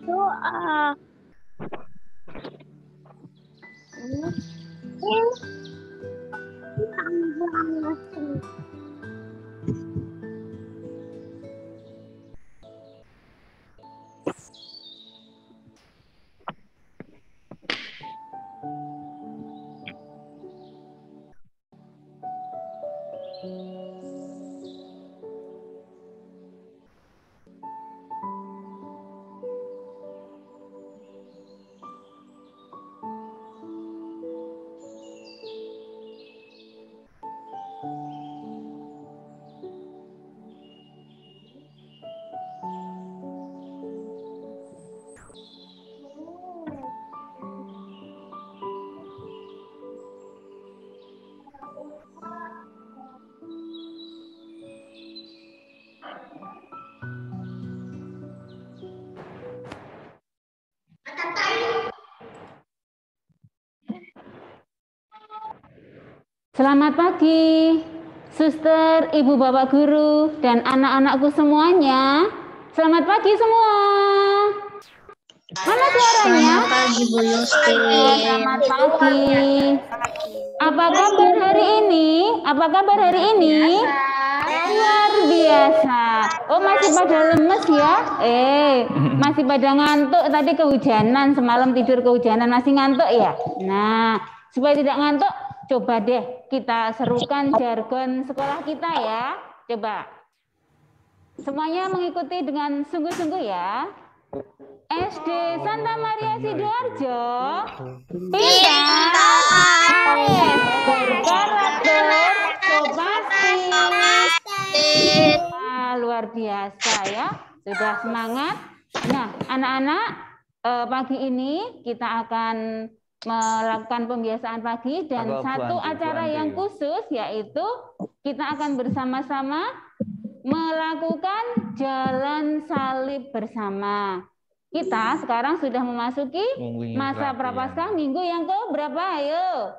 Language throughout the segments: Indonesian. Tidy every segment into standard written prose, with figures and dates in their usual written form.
Doa. Selamat pagi, suster, ibu, bapak guru, dan anak-anakku semuanya. Selamat pagi semua. Mana suaranya? Selamat pagi Bu Yusti. Selamat pagi. Apa kabar hari ini? Apa kabar hari ini? Luar biasa. Oh, masih pada lemes ya? Masih pada ngantuk. Tadi kehujanan, semalam tidur kehujanan, masih ngantuk ya? Nah, supaya tidak ngantuk, coba deh kita serukan jargon sekolah kita ya. Coba. Semuanya mengikuti dengan sungguh-sungguh ya. SD Santa Maria Sidoarjo pintar, berkarakter, pasti. Luar biasa ya, sudah semangat. Nah, anak-anak, pagi ini kita akan melakukan pembiasaan pagi dan satu acara yang khusus, yaitu kita akan bersama-sama melakukan jalan salib bersama. Kita sekarang sudah memasuki masa Prapaskah minggu yang ke berapa? Ayo.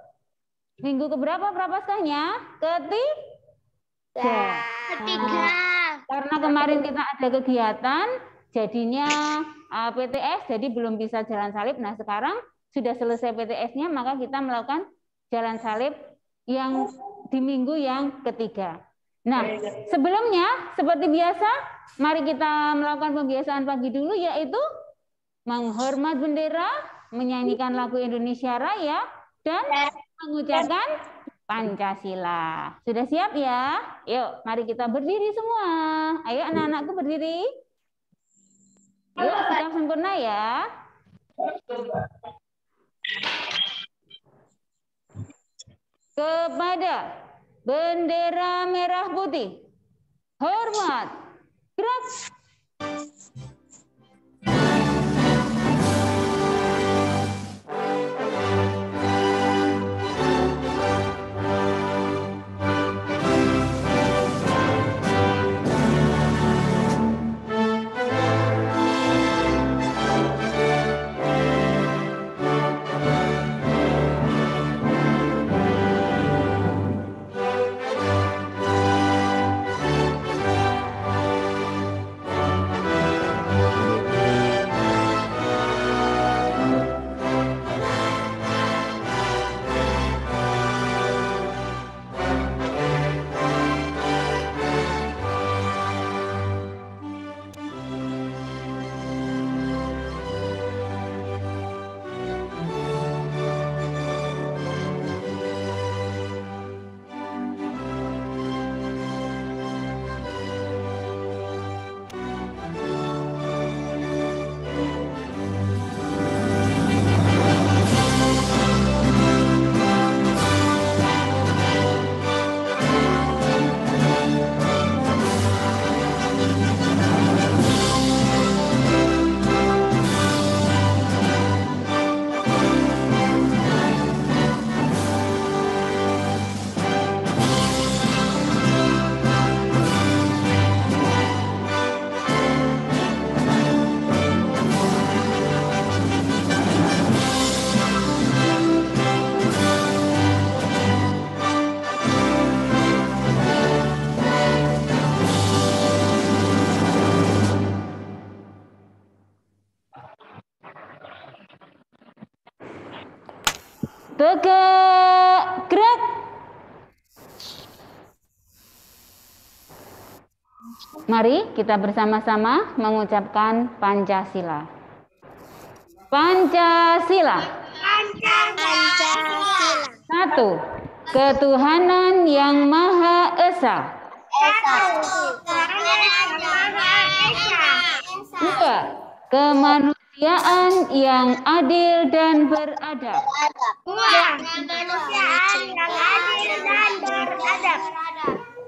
Minggu ke berapa Prapaskahnya? Ketiga. Karena kemarin kita ada kegiatan, jadinya PTS, jadi belum bisa jalan salib. Nah, sekarang sudah selesai PTS-nya, maka kita melakukan jalan salib yang di minggu yang ketiga. Nah, sebelumnya, seperti biasa, mari kita melakukan pembiasaan pagi dulu, yaitu menghormat bendera, menyanyikan lagu Indonesia Raya, dan mengucapkan Pancasila. Sudah siap ya? Yuk, mari kita berdiri semua. Ayo anak-anakku berdiri. Yuk, sikap sempurna ya. Kepada bendera merah putih, hormat, gerak. Tegak, gerak. Mari kita bersama-sama mengucapkan Pancasila. Pancasila. Pancasila. 1. Ketuhanan yang Maha Esa. 2. Kemanusiaan yang adil dan beradab.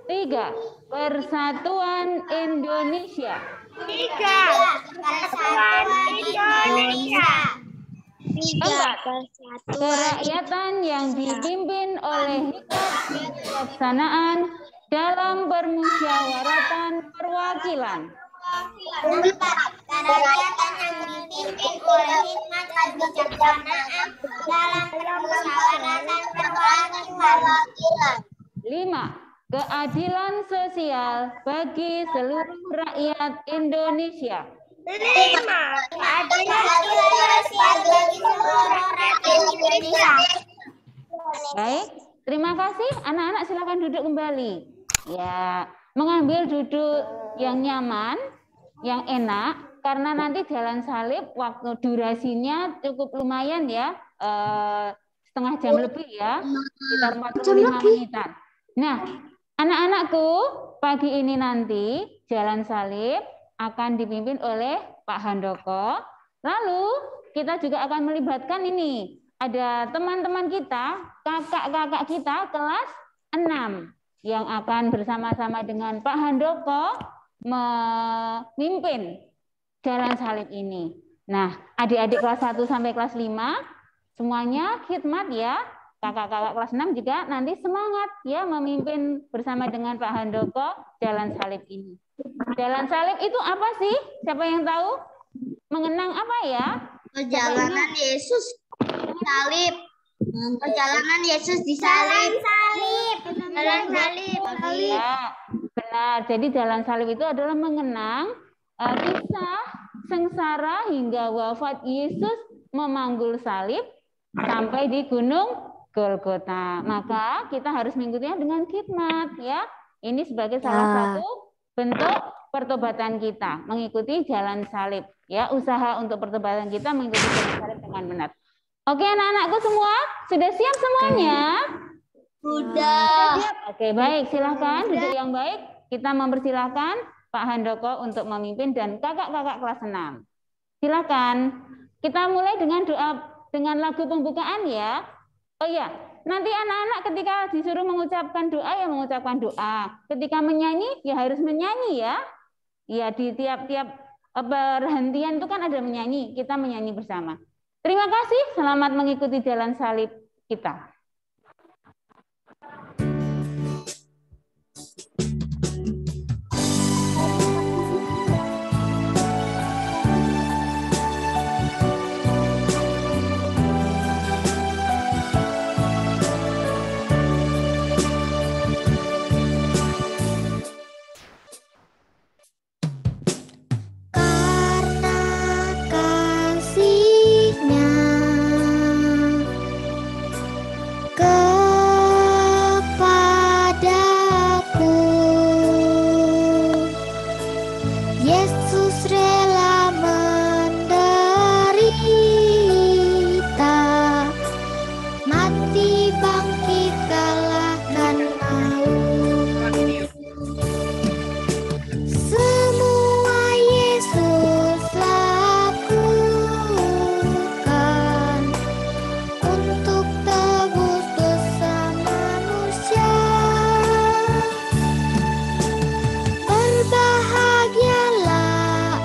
3. Persatuan Indonesia. 4. Kerakyatan yang dipimpin oleh hikmat kebijaksanaan dalam permusyawaratan perwakilan. 4. Kerakyatan yang dipimpin oleh hikmat kebijaksanaan dalam permusyawaratan perwakilan. 5. Keadilan sosial bagi seluruh rakyat Indonesia. 5. Keadilan sosial bagi seluruh rakyat Indonesia. Baik, terima kasih. Anak-anak silakan duduk kembali. Ya, mengambil duduk yang nyaman, yang enak, karena nanti jalan salib waktu durasinya cukup lumayan ya, setengah jam lebih ya, sekitar 45 menitan. Nah, anak-anakku, pagi ini nanti jalan salib akan dipimpin oleh Pak Handoko. Lalu kita juga akan melibatkan ini, ada teman-teman kita, kakak-kakak kita kelas 6 yang akan bersama-sama dengan Pak Handoko memimpin jalan salib ini. Nah, adik-adik kelas 1 sampai kelas 5 semuanya khidmat ya. Kakak-kakak kelas 6 juga nanti semangat ya memimpin bersama dengan Pak Handoko jalan salib ini. Jalan salib itu apa sih? Siapa yang tahu? Mengenang apa ya? Perjalanan Yesus salib. Perjalanan Yesus disalib. Jalan salib. Ya, benar. Jadi jalan salib itu adalah mengenang kisah sengsara hingga wafat Yesus memanggul salib sampai di Gunung Golgota. Maka kita harus mengikutinya dengan khidmat ya. Ini sebagai salah satu bentuk pertobatan kita, mengikuti jalan salib ya, usaha untuk pertobatan kita mengikuti jalan salib dengan benar. Oke, anak-anakku semua sudah siap semuanya? Sudah. Oke, baik, silahkan duduk yang baik. Kita mempersilahkan Pak Handoko untuk memimpin dan kakak-kakak kelas 6. Silakan. Kita mulai dengan doa, dengan lagu pembukaan ya. Oh ya, nanti anak-anak ketika disuruh mengucapkan doa ya mengucapkan doa. Ketika menyanyi ya harus menyanyi ya. Ya di tiap-tiap perhentian itu kan ada menyanyi. Kita menyanyi bersama. Terima kasih. Selamat mengikuti jalan salib kita. Berbahagialah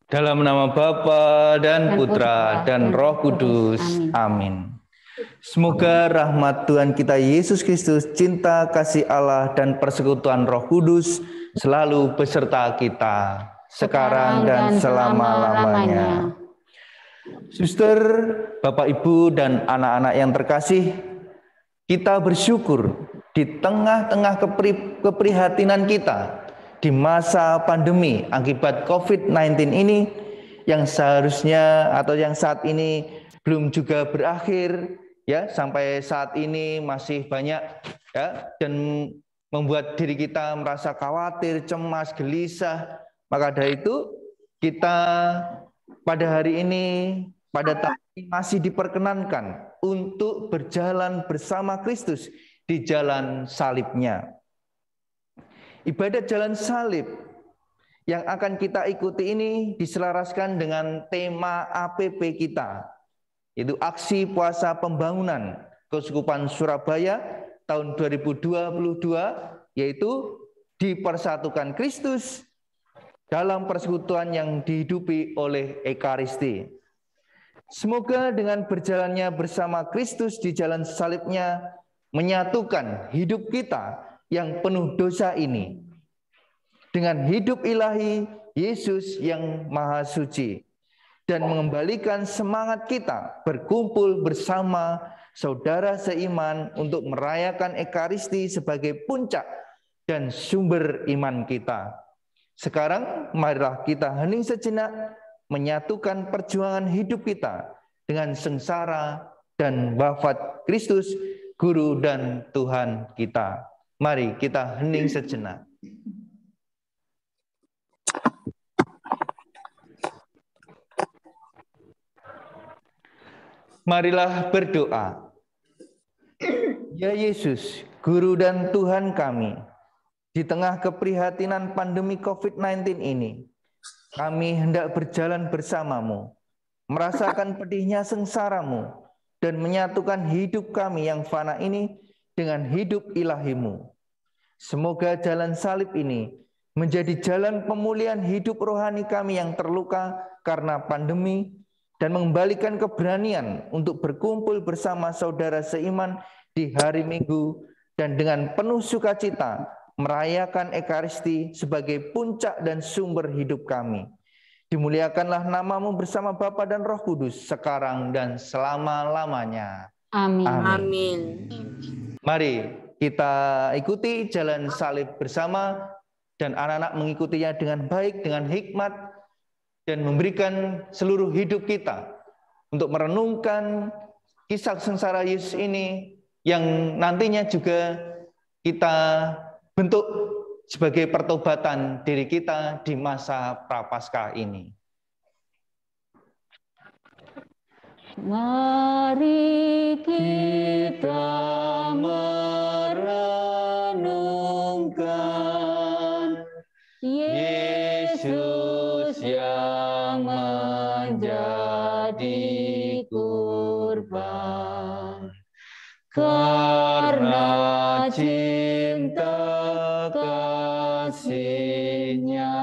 Dalam nama Bapa dan Putra dan Roh Kudus. Amin. Semoga rahmat Tuhan kita Yesus Kristus, cinta kasih Allah dan persekutuan Roh Kudus selalu beserta kita sekarang dan selama-lamanya. Suster, Bapak Ibu dan anak-anak yang terkasih, kita bersyukur di tengah-tengah keprihatinan kita di masa pandemi akibat COVID-19 ini yang seharusnya atau yang saat ini belum juga berakhir ya, sampai saat ini masih banyak ya, dan membuat diri kita merasa khawatir, cemas, gelisah. Maka dari itu kita pada hari ini, pada tahun ini masih diperkenankan untuk berjalan bersama Kristus di jalan salibnya. Ibadat jalan salib yang akan kita ikuti ini diselaraskan dengan tema APP kita, yaitu Aksi Puasa Pembangunan Keuskupan Surabaya tahun 2022, yaitu dipersatukan Kristus dalam persekutuan yang dihidupi oleh Ekaristi. Semoga dengan berjalannya bersama Kristus di jalan salibnya menyatukan hidup kita yang penuh dosa ini dengan hidup ilahi Yesus yang Maha Suci, dan mengembalikan semangat kita berkumpul bersama saudara seiman untuk merayakan Ekaristi sebagai puncak dan sumber iman kita. Sekarang marilah kita hening sejenak menyatukan perjuangan hidup kita dengan sengsara dan wafat Kristus, Guru dan Tuhan kita. Mari kita hening sejenak. Marilah berdoa. Ya Yesus, Guru dan Tuhan kami, di tengah keprihatinan pandemi COVID-19 ini, kami hendak berjalan bersamamu, merasakan pedihnya sengsaramu, dan menyatukan hidup kami yang fana ini dengan hidup ilahimu. Semoga jalan salib ini menjadi jalan pemulihan hidup rohani kami yang terluka karena pandemi, dan mengembalikan keberanian untuk berkumpul bersama saudara seiman di hari Minggu, dan dengan penuh sukacita merayakan Ekaristi sebagai puncak dan sumber hidup kami. Dimuliakanlah namamu bersama Bapa dan Roh Kudus, sekarang dan selama-lamanya. Amin. Amin. Mari kita ikuti jalan salib bersama, dan anak-anak mengikutinya dengan baik, dengan hikmat, dan memberikan seluruh hidup kita untuk merenungkan kisah sengsara Yesus ini yang nantinya juga kita bentuk sebagai pertobatan diri kita di masa Prapaskah ini. Mari kita merenungkan Yesus yang menjadi kurban karena cinta kasih-Nya.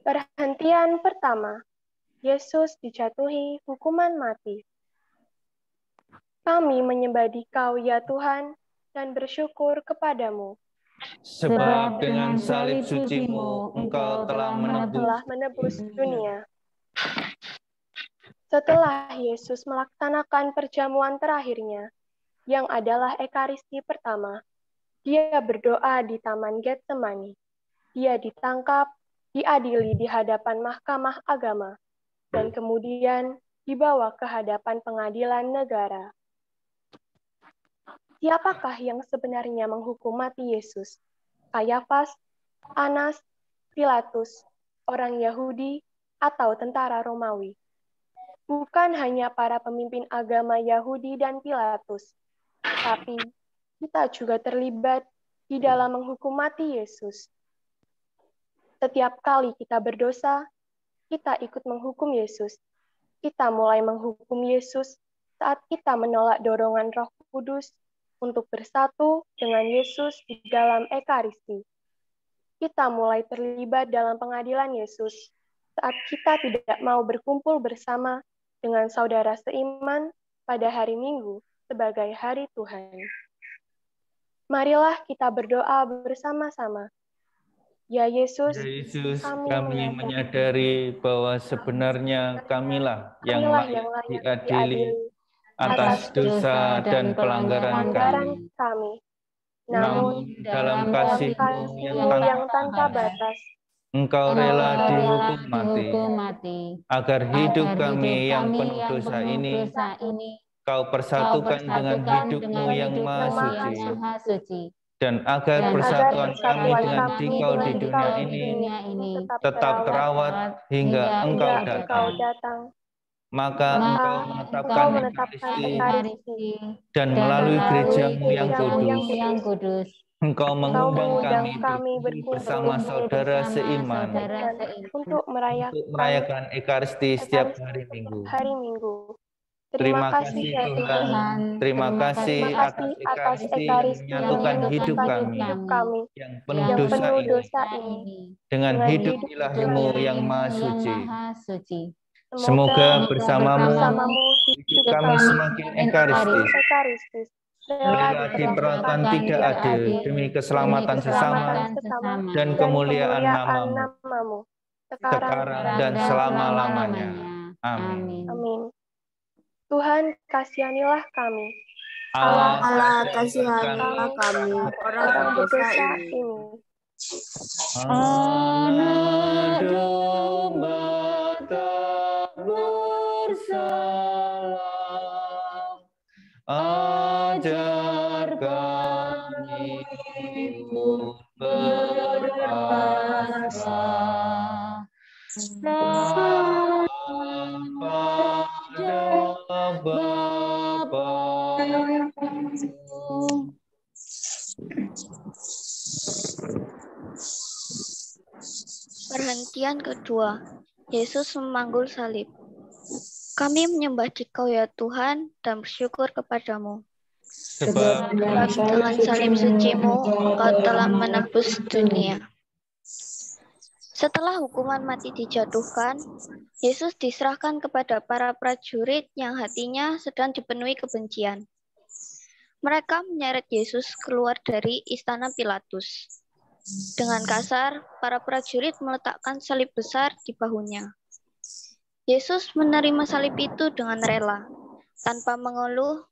Perhentian pertama, Yesus dijatuhi hukuman mati. Kami menyembah Dikau ya Tuhan dan bersyukur kepadamu. Sebab dengan salib suci-Mu Engkau telah menebus dunia. Setelah Yesus melaksanakan perjamuan terakhirnya, yang adalah Ekaristi pertama, Dia berdoa di Taman Getsemani. Dia ditangkap, diadili di hadapan Mahkamah Agama, dan kemudian dibawa ke hadapan pengadilan negara. Siapakah yang sebenarnya menghukum mati Yesus? Kayafas, Anas, Pilatus, orang Yahudi, atau tentara Romawi? Bukan hanya para pemimpin agama Yahudi dan Pilatus, tapi kita juga terlibat di dalam menghukum mati Yesus. Setiap kali kita berdosa, kita ikut menghukum Yesus. Kita mulai menghukum Yesus saat kita menolak dorongan Roh Kudus untuk bersatu dengan Yesus di dalam Ekaristi. kita mulai terlibat dalam pengadilan Yesus saat kita tidak mau berkumpul bersama dengan saudara seiman pada hari Minggu sebagai hari Tuhan. Marilah kita berdoa bersama-sama. Ya Yesus, kami menyadari bahwa sebenarnya kamilah yang layak diadili atas dosa dan pelanggaran kami. Namun dalam kasih-Mu yang tanpa batas, Engkau rela dihukum mati, agar hidup kami yang penuh dosa ini Kau persatukan dengan hidup-Mu yang maha suci, dan agar persatuan kami dengan Dikau di dunia ini tetap terawat hingga Engkau datang. Maka Engkau menetapkan Ekaristi, dan melalui gereja-Mu yang kudus, Engkau mengundang kami berkumpul bersama saudara seiman untuk merayakan Ekaristi setiap hari Minggu. Terima kasih ya Tuhan. Terima kasih atas Ekaristi yang menyatukan hidup kami yang penuh dosa ini dengan hidup ilahi-Mu yang maha suci. Semoga bersamamu hidup kami semakin ekaristis, rela di perawatan tidak adil demi keselamatan sesama dan kemuliaan nama-Mu sekarang dan selama-lamanya. Amin. Tuhan, kasihanilah kami. Allah, kasihanilah kami, orang berdosa ini. Anak domba bersalah, ajar kami pun berpasrah pada Bapa. Perhentian kedua, Yesus memanggul salib. Kami menyembah Dikau ya Tuhan dan bersyukur kepadamu. Sebab dengan salib suci-Mu, Engkau telah menebus dunia. Setelah hukuman mati dijatuhkan, Yesus diserahkan kepada para prajurit yang hatinya sedang dipenuhi kebencian. Mereka menyeret Yesus keluar dari istana Pilatus. Dengan kasar, para prajurit meletakkan salib besar di bahunya. Yesus menerima salib itu dengan rela, tanpa mengeluh,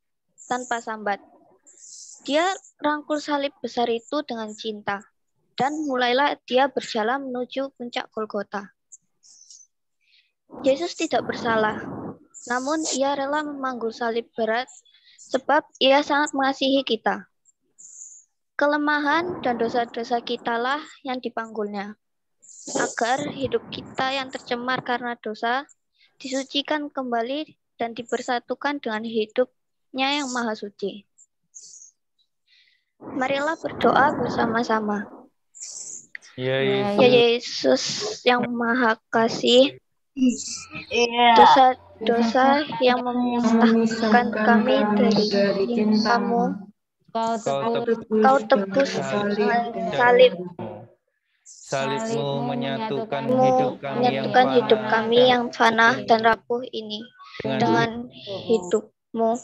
tanpa sambat. Dia rangkul salib besar itu dengan cinta, dan mulailah dia berjalan menuju puncak Golgota. Yesus tidak bersalah, namun ia rela memanggul salib berat sebab ia sangat mengasihi kita. Kelemahan dan dosa-dosa kitalah yang dipanggulnya, agar hidup kita yang tercemar karena dosa disucikan kembali dan dipersatukan dengan hidupnya yang maha suci. Marilah berdoa bersama-sama. Ya Yesus yang maha kasih, dosa-dosa yang memisahkan kami dari cinta-Mu, Kau tebus dengan salib. Salib-Mu menyatukan hidup kami yang fana dan rapuh ini dengan hidup-Mu,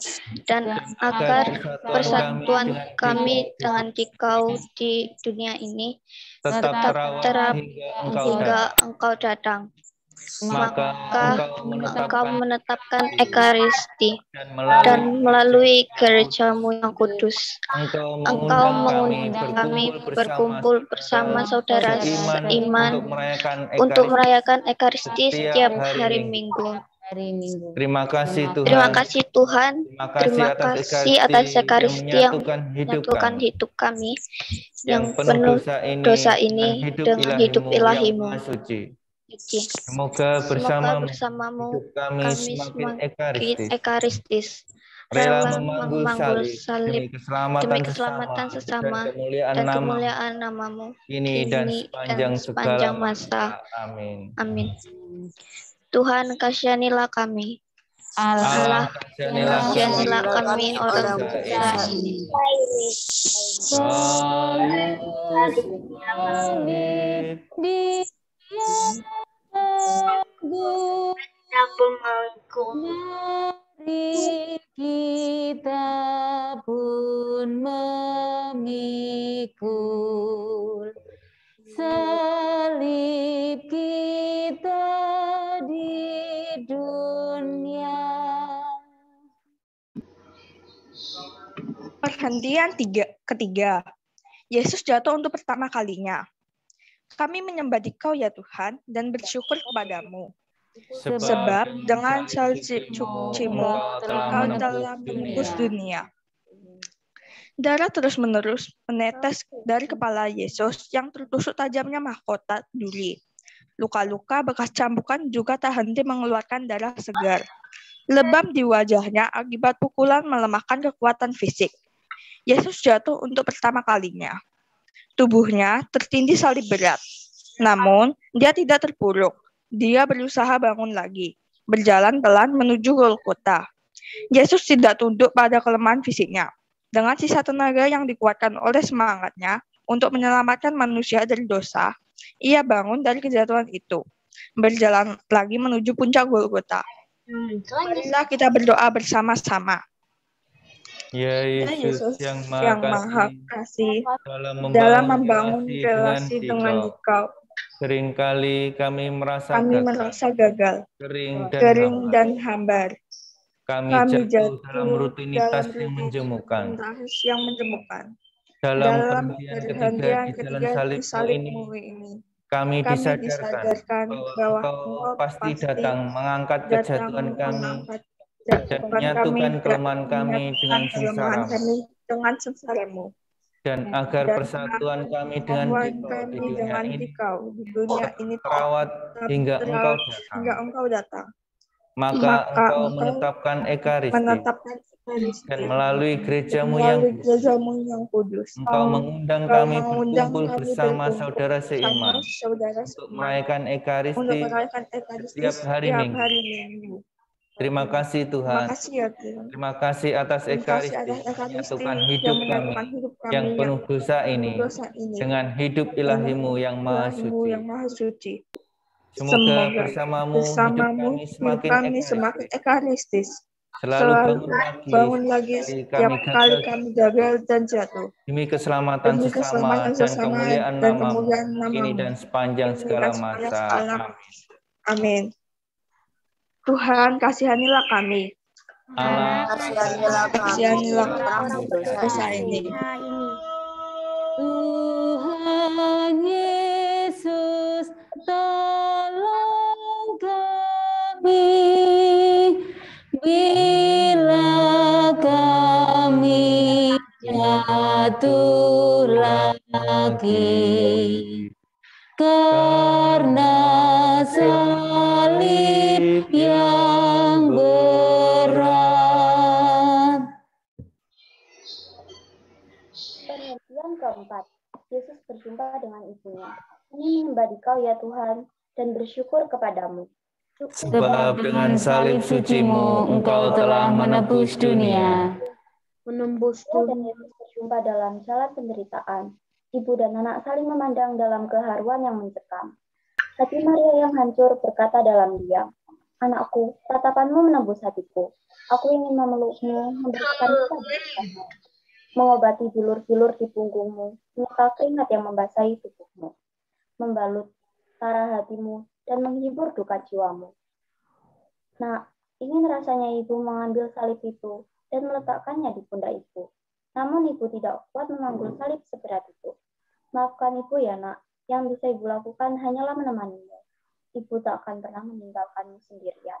dan agar persatuan kami dengan Dikau di dunia ini tetap terawat hingga Engkau datang. Maka Engkau menetapkan Ekaristi, dan melalui gereja-Mu yang kudus, Engkau mengundang kami berkumpul bersama saudara seiman untuk merayakan Ekaristi setiap hari Minggu. Terima kasih Tuhan. Terima kasih Tuhan. Terima kasih atas Ekaristi yang menyatukan hidup kami yang penuh dosa ini dengan hidup ilahi-Mu. Semoga bersamamu hidup kami semakin ekaristis, rela memanggul salib demi keselamatan sesama dan kemuliaan nama-Mu kini dan sepanjang masa. Amin. Tuhan, kasihanilah kami. Allah, kasihanilah kami orang dosa ini. Kayu salib Dia dari kita pun memikul salib kita di dunia. Perhentian ketiga. Yesus jatuh untuk pertama kalinya. Kami menyembah Dikau ya Tuhan dan bersyukur kepadamu. Sebab dengan salib cucimu, Engkau telah menembus dunia. Darah terus-menerus menetes dari kepala Yesus yang tertusuk tajamnya mahkota duri. Luka-luka bekas cambukan juga tak henti mengeluarkan darah segar. Lebam di wajahnya akibat pukulan melemahkan kekuatan fisik. Yesus jatuh untuk pertama kalinya. Tubuhnya tertindih salib berat. Namun, dia tidak terpuruk. Dia berusaha bangun lagi, berjalan pelan menuju Golgota. Yesus tidak tunduk pada kelemahan fisiknya. Dengan sisa tenaga yang dikuatkan oleh semangatnya untuk menyelamatkan manusia dari dosa, ia bangun dari kejatuhan itu, berjalan lagi menuju puncak Golgota. Marilah kita berdoa bersama-sama. Ya Yesus yang Maha Kasih, dalam membangun relasi dengan Dikau, seringkali kami merasa gagal, kering dan hambar. Kami jatuh dalam rutinitas yang menjemukan. Dalam perhentian ketiga di salib-Mu ini, kami disadarkan bahwa Engkau pasti datang mengangkat kejatuhan kami dan menyatukan kelemahan kami dengan sengsara-Mu. Dan agar persatuan kami dengan Dikau di dunia ini terawat hingga Engkau datang. Maka Engkau menetapkan Ekaristi dan melalui gereja-Mu yang kudus, Engkau mengundang kami berkumpul bersama saudara seiman untuk merayakan Ekaristi setiap hari Minggu. Terima kasih Tuhan. Terima kasih atas Ekaristi menyatukan hidup kami yang penuh dosa ini dengan hidup ilahi-Mu yang maha suci. Semoga bersama-Mu hidup kami semakin ekaristis. Selalu bangun lagi setiap kali kami gagal dan jatuh. Demi keselamatan sesama dan kemuliaan nama-Mu kini dan sepanjang segala masa. Amin. Tuhan, kasihanilah kami. Allah, kasihanilah kami dosa ini. Tuhan Yesus, tolong kami bila kami jatuh lagi karena salib yang berat. Perhentian keempat, Yesus berjumpa dengan ibunya. Kami menyembah Dikau ya Tuhan dan bersyukur kepadamu. Sebab dengan salib suci-Mu Engkau telah menebus dunia. Menembus dunia. Dan Yesus berjumpa dalam jalan penderitaan. Ibu dan anak saling memandang dalam keharuan yang mencekam. Hati Maria yang hancur berkata dalam diam, "Anakku, tatapanmu menembus hatiku. Aku ingin memelukmu, memberikan kepadamu, mengobati bilur-bilur di punggungmu, menyeka keringat yang membasahi tubuhmu, membalut tara hatimu, dan menghibur duka jiwamu." Nah, ingin rasanya ibu mengambil salib itu dan meletakkannya di pundak ibu. Namun ibu tidak kuat memanggul salib seberat itu. Maafkan ibu ya nak, yang bisa ibu lakukan hanyalah menemanimu. Ibu tak akan pernah meninggalkanmu sendirian.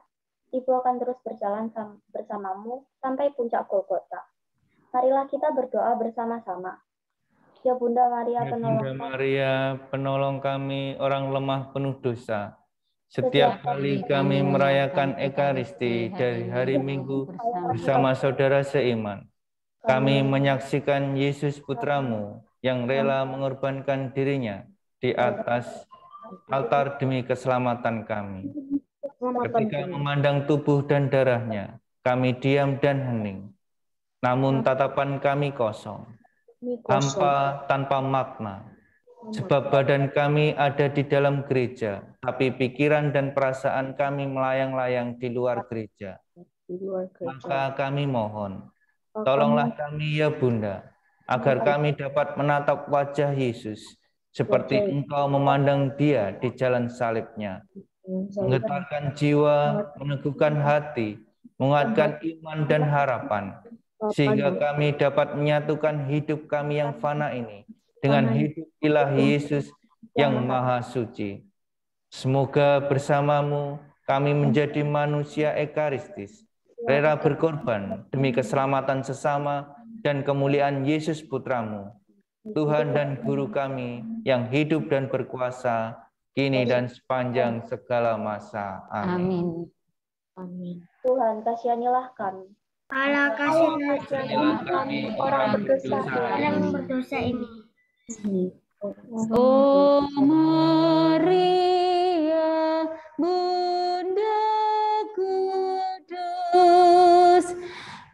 Ibu akan terus berjalan bersamamu sampai puncak Golgota. Marilah kita berdoa bersama-sama. Ya Bunda Maria, penolong kami orang lemah penuh dosa. Setiap kali kami merayakan Ekaristi dari hari Minggu bersama saudara seiman, kami menyaksikan Yesus Putramu yang rela mengorbankan dirinya di atas altar demi keselamatan kami. Ketika memandang tubuh dan darahnya, kami diam dan hening. Namun tatapan kami kosong, hampa tanpa makna. Sebab badan kami ada di dalam gereja, tapi pikiran dan perasaan kami melayang-layang di luar gereja. Maka kami mohon, tolonglah kami ya Bunda, agar kami dapat menatap wajah Yesus, seperti Engkau memandang Dia di jalan salibnya. Menggetarkan jiwa, meneguhkan hati, menguatkan iman dan harapan, sehingga kami dapat menyatukan hidup kami yang fana ini dengan hidup ilahi Yesus yang maha suci. Semoga bersamamu kami menjadi manusia ekaristis, rela berkorban demi keselamatan sesama dan kemuliaan Yesus Putramu, Tuhan dan Guru kami yang hidup dan berkuasa, kini dan sepanjang segala masa. Amin. Amin. Tuhan, kasihanilah kami. Allah kasihanilah kami orang berdosa ini. Oh Maria, Bunda Kudus,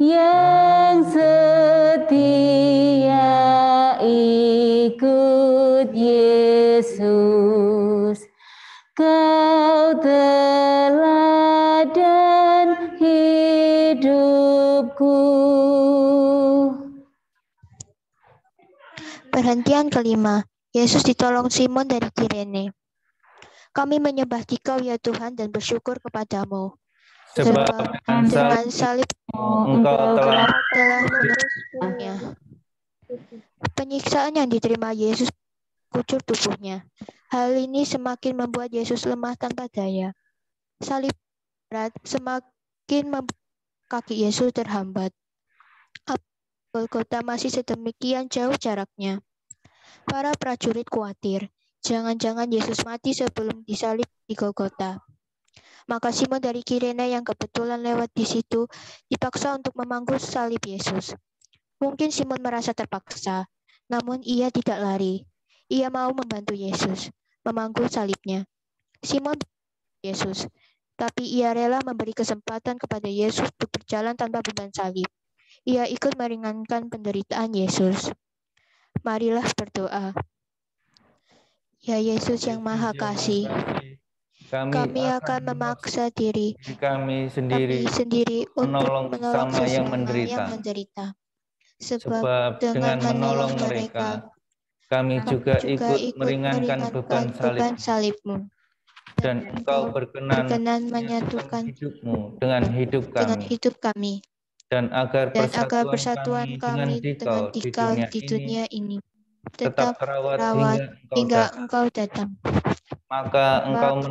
yang setia ikut Yesus, Kau teladan hidupku. Perhentian kelima, Yesus ditolong Simon dari Kirene. Kami menyembah Dikau ya Tuhan dan bersyukur kepadamu. Sebab dengan salib-Mu Engkau telah meneruskannya. Penyiksaan yang diterima Yesus kucur tubuhnya. Hal ini semakin membuat Yesus lemah tanpa daya. Salib berat semakin membuat kaki Yesus terhambat. Golgota masih sedemikian jauh jaraknya. Para prajurit khawatir, jangan-jangan Yesus mati sebelum disalib di Golgota. Maka Simon dari Kirene yang kebetulan lewat di situ dipaksa untuk memangku salib Yesus. Mungkin Simon merasa terpaksa, namun ia tidak lari. Ia mau membantu Yesus, memangku salibnya. Simon Yesus, tapi ia rela memberi kesempatan kepada Yesus untuk berjalan tanpa beban salib. Ia ikut meringankan penderitaan Yesus. Marilah berdoa. Ya Yesus yang Maha Kasih, kami akan memaksa diri kami sendiri untuk menolong sesama yang menderita. Sebab dengan menolong mereka, kami juga ikut meringankan beban salib-Mu. Dan Engkau berkenan menyatukan hidupmu dengan hidup kami. Dan agar persatuan kami dengan Dikau di dunia ini tetap terawat hingga Engkau datang. Maka Engkau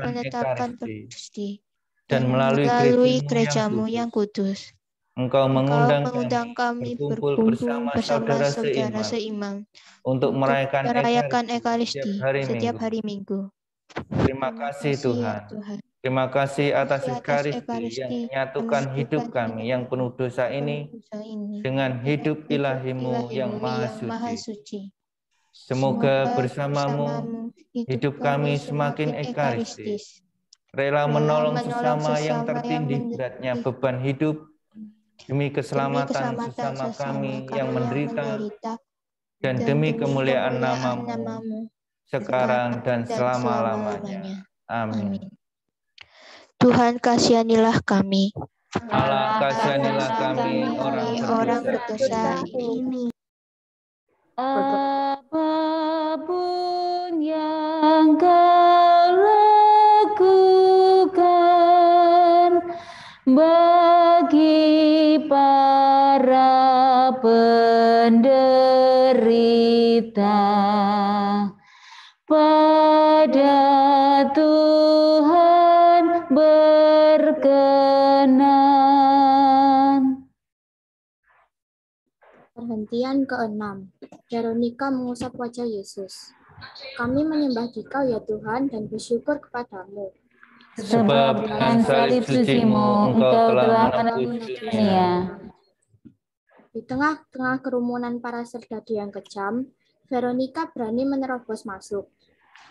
menetapkan Ekaristi, dan melalui gereja-Mu yang kudus, Engkau mengundang kami berkumpul bersama saudara seiman untuk merayakan Ekaristi setiap hari Minggu. Terima kasih Tuhan. Terima kasih atas Ekaristi yang menyatukan hidup kami yang penuh dosa ini dengan hidup ilahi-Mu yang maha suci. Semoga bersama-Mu hidup kami semakin ekaristis, rela menolong sesama yang tertindih beratnya beban hidup demi keselamatan sesama kami yang menderita dan demi kemuliaan nama-Mu sekarang dan selama-lamanya. Amin. Tuhan kasihanilah kami. Allah kasihanilah kami orang berdosa ini. Apapun yang Kau lakukan bagi para penderita, pada Tuhan berkenan. Perhentian ke-6. Veronika mengusap wajah Yesus. Kami menyembah Dikau ya Tuhan dan bersyukur kepadamu. Sebab dengan salib suci-Mu Engkau telah menebus dunia. Di tengah-tengah kerumunan para serdadu yang kejam, Veronika berani menerobos masuk.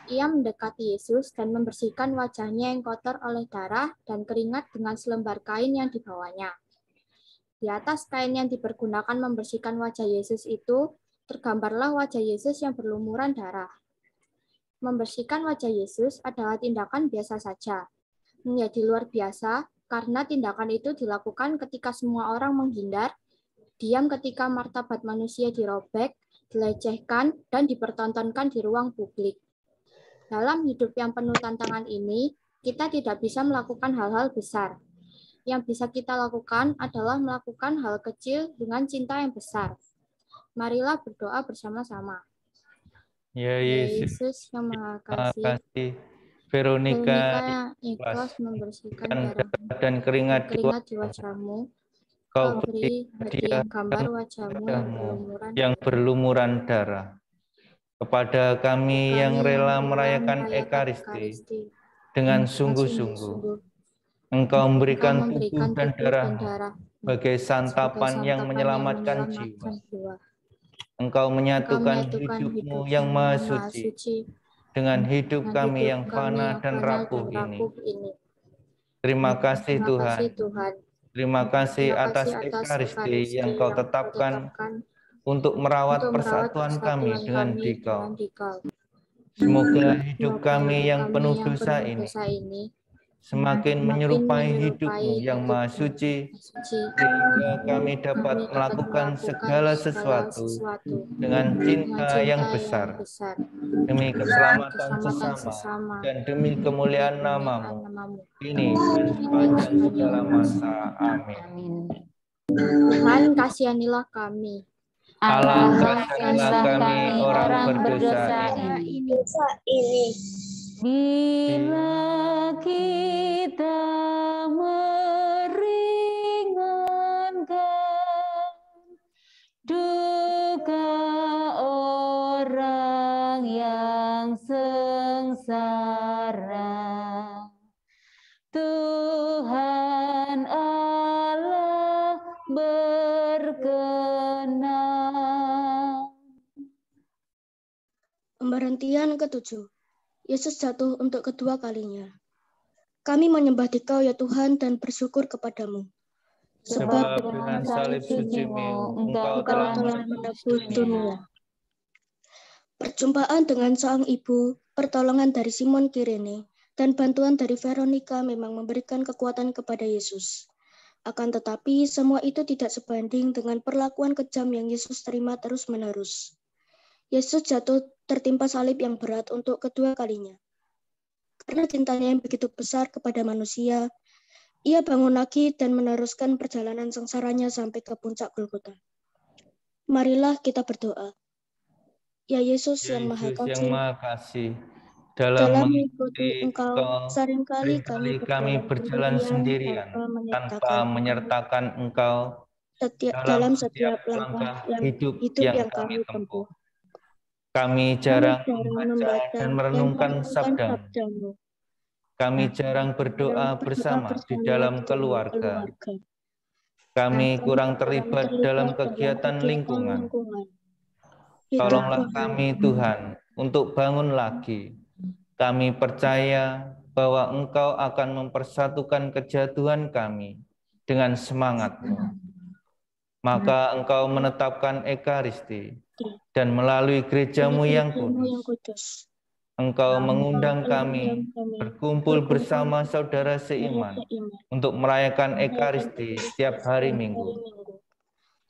Ia mendekati Yesus dan membersihkan wajahnya yang kotor oleh darah dan keringat dengan selembar kain yang dibawanya. Di atas kain yang dipergunakan membersihkan wajah Yesus itu, tergambarlah wajah Yesus yang berlumuran darah. Membersihkan wajah Yesus adalah tindakan biasa saja. Menjadi luar biasa karena tindakan itu dilakukan ketika semua orang menghindar, diam ketika martabat manusia dirobek, dilecehkan, dan dipertontonkan di ruang publik. Dalam hidup yang penuh tantangan ini, kita tidak bisa melakukan hal-hal besar. Yang bisa kita lakukan adalah melakukan hal kecil dengan cinta yang besar. Marilah berdoa bersama-sama. Ya Yesus, yang Maha terima Kasih, kasih. Veronica yang ikhlas membersihkan darah dan keringat di wajahmu. Kau beri hadiah gambar wajahmu yang berlumuran darah. Kepada kami yang rela merayakan Ekaristi dengan sungguh-sungguh, Engkau memberikan tubuh dan darah sebagai santapan yang menyelamatkan jiwa. Engkau menyatukan hidupmu yang maha suci dengan hidup kami yang fana dan rapuh ini. Terima kasih Tuhan. Terima kasih atas Ekaristi yang Kau tetapkan untuk merawat persatuan kami dengan Dikau. Semoga hidup kami yang penuh dosa ini semakin menyerupai hidupmu yang maha suci, sehingga kami dapat melakukan segala sesuatu dengan cinta yang besar, demi keselamatan sesama dan demi kemuliaan nama-Mu, ini dan sepanjang segala masa. Amin. Tuhan, kasihanilah kami. Allah, kasihanilah kami orang berdosa ini. Bila kita meringankan duka orang yang sengsara, Tuhan Allah berkenan. Pemberhentian ke-7. Yesus jatuh untuk kedua kalinya. Kami menyembah Dikau ya Tuhan dan bersyukur kepadamu. Sebab dengan salib suci-Mu, Engkau telah menebus dunia. Perjumpaan dengan Sang Ibu, pertolongan dari Simon Kirene, dan bantuan dari Veronica memang memberikan kekuatan kepada Yesus. Akan tetapi, semua itu tidak sebanding dengan perlakuan kejam yang Yesus terima terus-menerus. Yesus jatuh tertimpa salib yang berat untuk kedua kalinya. Karena cintanya yang begitu besar kepada manusia, Ia bangun lagi dan meneruskan perjalanan sengsaranya sampai ke puncak Golgota. Marilah kita berdoa. Ya Yesus yang Maha Kasih, dalam mengikuti Engkau, seringkali kami berjalan sendirian tanpa menyertakan Engkau dalam setiap langkah hidup yang kami tempuh. Kami jarang membaca dan merenungkan sabda-Mu. Kami jarang berdoa bersama di dalam keluarga. Kami kurang terlibat dalam kegiatan lingkungan. Tolonglah kami Tuhan untuk bangun lagi. Kami percaya bahwa Engkau akan mempersatukan kejatuhan kami dengan semangat-Mu. Maka Engkau menetapkan Ekaristi dan melalui gereja-Mu yang kudus, Engkau mengundang kami berkumpul bersama saudara seiman untuk merayakan Ekaristi setiap hari Minggu.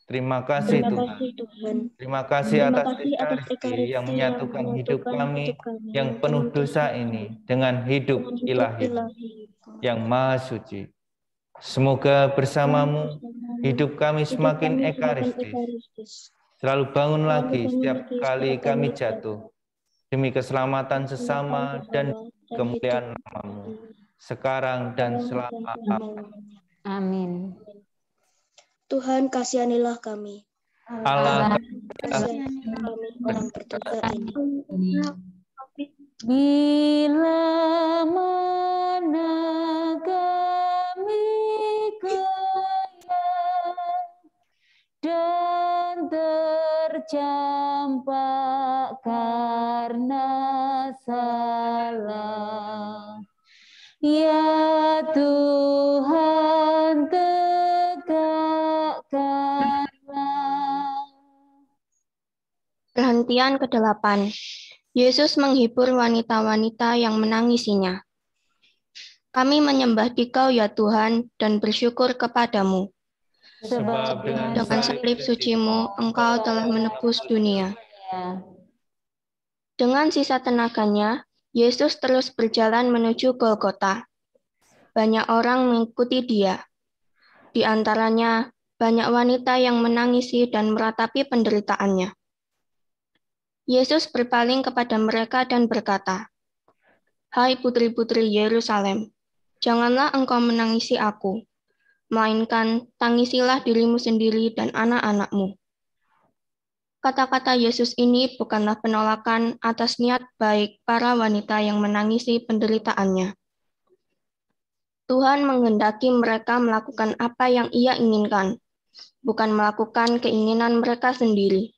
Terima kasih Tuhan. Terima kasih atas Ekaristi yang menyatukan hidup kami yang penuh dosa ini dengan hidup ilahi yang maha suci. Semoga bersama-Mu hidup kami semakin Ekaristi. Selalu bangun lagi setiap kali kami jatuh, demi keselamatan sesama dan kemuliaan nama-Mu, sekarang dan selama-lamanya. Amin. Tuhan, kasihanilah kami. Allah, kasihanilah kami orang berdosa ini. Bila mana kami goyah dan tercampak karena salah. Ya Tuhan, tegakkanlah. Perhentian ke-8. Yesus menghibur wanita-wanita yang menangisinya. Kami menyembah Dikau ya Tuhan dan bersyukur kepadamu. Sebab dengan salib sucimu Engkau telah menebus dunia. Dengan sisa tenaganya, Yesus terus berjalan menuju Golgota. Banyak orang mengikuti dia. Di antaranya, banyak wanita yang menangisi dan meratapi penderitaannya. Yesus berpaling kepada mereka dan berkata, "Hai putri-putri Yerusalem, janganlah engkau menangisi aku, melainkan tangisilah dirimu sendiri dan anak-anakmu." Kata-kata Yesus ini bukanlah penolakan atas niat baik para wanita yang menangisi penderitaannya. Tuhan menghendaki mereka melakukan apa yang Ia inginkan, bukan melakukan keinginan mereka sendiri.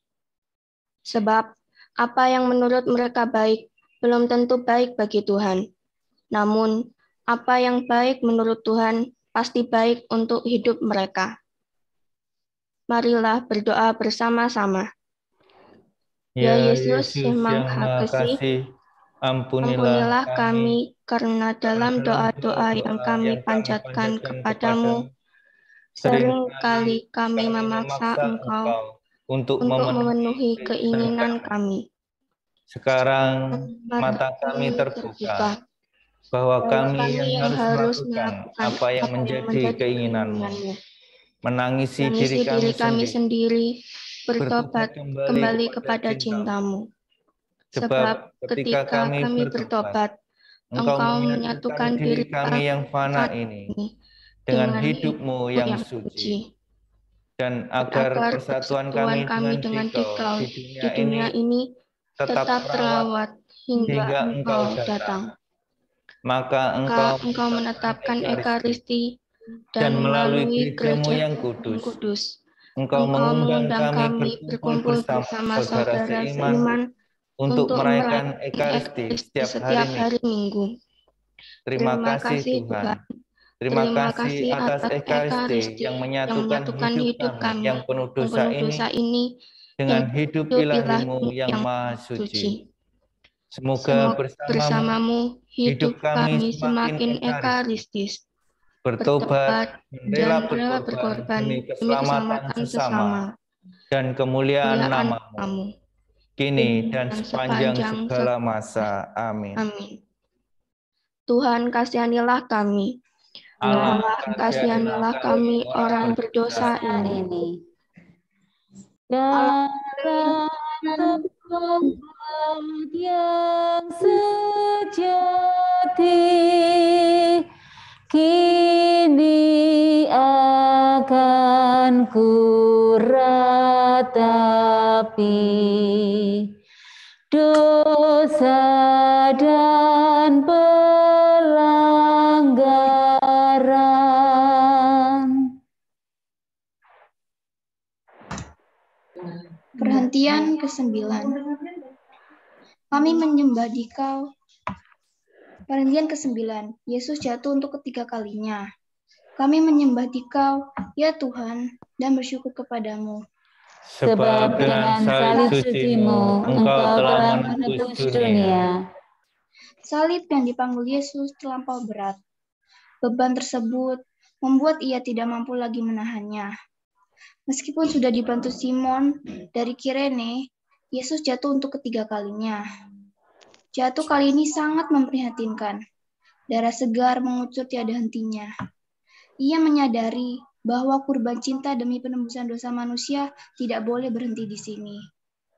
Sebab apa yang menurut mereka baik belum tentu baik bagi Tuhan. Namun, apa yang baik menurut Tuhan pasti baik untuk hidup mereka. Marilah berdoa bersama-sama. Ya Yesus yang Maha Kasih, ampunilah kami karena dalam doa-doa yang kami panjatkan kepadamu, seringkali kami memaksa Engkau untuk memenuhi keinginan kami. Sekarang mata kami terbuka bahwa kami yang harus melakukan apa yang menjadi keinginan-Mu. Menangisi diri kami sendiri, bertobat kembali kepada cinta-Mu. Sebab ketika kami bertobat, Engkau menyatukan diri kami yang fana ini dengan hidup-Mu yang suci. Dan agar persatuan kami dengan Dikau di dunia ini tetap terawat hingga Engkau datang. Maka Engkau menetapkan Ekaristi dan melalui gereja-Mu yang kudus, Engkau mengundang kami berkumpul bersama saudara seiman untuk merayakan Ekaristi setiap hari Minggu. Terima kasih Tuhan. Terima kasih atas Ekaristi yang menyatukan hidup kami yang penuh dosa ini dengan hidup ilahi-Mu yang maha suci. Semoga bersama-Mu hidup kami semakin ekaristis, bertobat, dan rela berkorban demi keselamatan sesama, dan kemuliaan nama-Mu, kini dan sepanjang segala masa. Amin. Tuhan, kasihanilah kami. Allah, kasihanilah kami orang berdosa ini. Dalam tempat yang sejati, kini akan ku ratapi dosa dan pelanggaran. Perhentian ke-9. Kami menyembah Dikau. Perhentian ke-9. Yesus jatuh untuk ketiga kalinya. Kami menyembah Dikau, ya Tuhan, dan bersyukur kepadamu. Sebab dengan salib suci-Mu, Engkau telah menebus dunia. Salib yang dipanggul Yesus terlampau berat. Beban tersebut membuat Ia tidak mampu lagi menahannya. Meskipun sudah dibantu Simon dari Kirene, Yesus jatuh untuk ketiga kalinya. Jatuh kali ini sangat memprihatinkan. Darah segar mengucur tiada hentinya. Ia menyadari bahwa kurban cinta demi penembusan dosa manusia tidak boleh berhenti di sini.